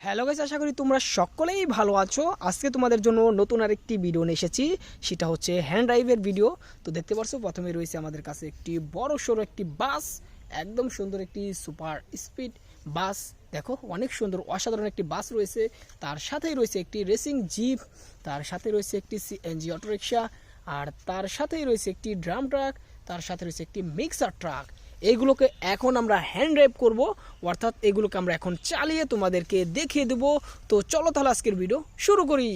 Hello guys, আশা করি তোমরা সকলেই ভালো আছো। আজকে তোমাদের জন্য নতুন আরেকটি ভিডিও নিয়ে এসেছি, সেটা হচ্ছে হ্যান্ড ড্রাইভের ভিডিও। তো দেখতে পাচ্ছ, প্রথমে রয়েছে আমাদের কাছে একটি বড় সড়ো একটি বাস, একদম সুন্দর একটি সুপার স্পিড বাস। দেখো, অনেক সুন্দর অসাধারণ একটি বাস রয়েছে। তার সাথেই রয়েছে একটি রেসিং জিপ, তার সাথে রয়েছে একটি সিএনজি অটোরিকশা, আর তার সাথেই রয়েছে একটি ড্রাম ট্রাক, তার সাথে রয়েছে একটি মিক্সার ট্রাক। এইগুলোকে এখন আমরা হ্যান্ড ড্রাইভ করবো, অর্থাৎ এগুলোকে আমরা এখন চালিয়ে তোমাদেরকে দেখিয়ে দেবো। তো চলো তাহলে আজকের ভিডিও শুরু করি।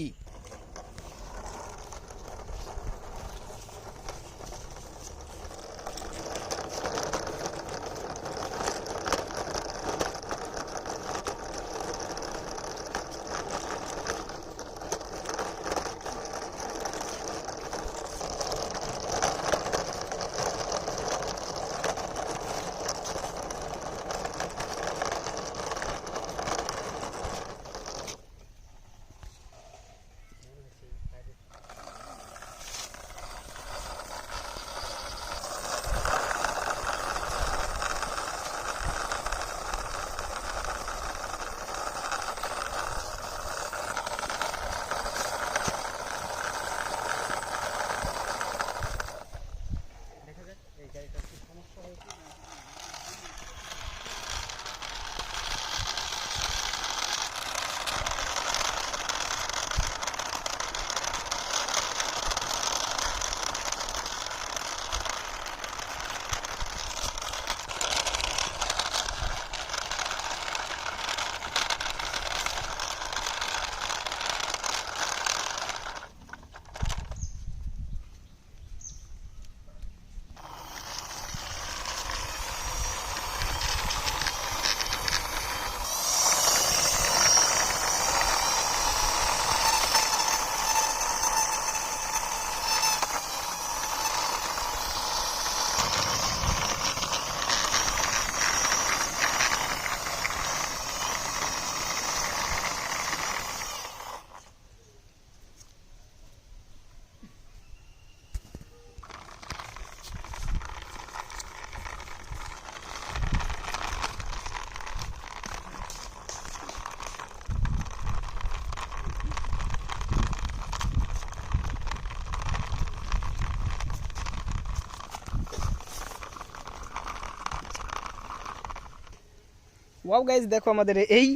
ওয়াও গাইজ, দেখো আমাদের এই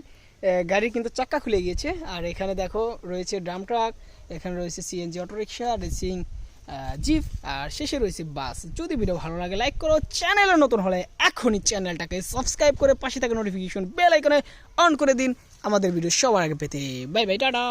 গাড়ির কিন্তু চাক্কা খুলে গিয়েছে। আর এখানে দেখো রয়েছে ড্রাম ট্রাক, এখানে রয়েছে সিএনজি অটোরিকশা, রেসিং জিপ, আর শেষে রয়েছে বাস। যদি ভিডিও ভালো লাগে লাইক করো, চ্যানেলে নতুন হলে এখনই চ্যানেলটাকে সাবস্ক্রাইব করে পাশে থাকা নোটিফিকেশন বেল আইকনে অন করে দিন আমাদের ভিডিও সবার আগে পেতে। Bye bye, tata.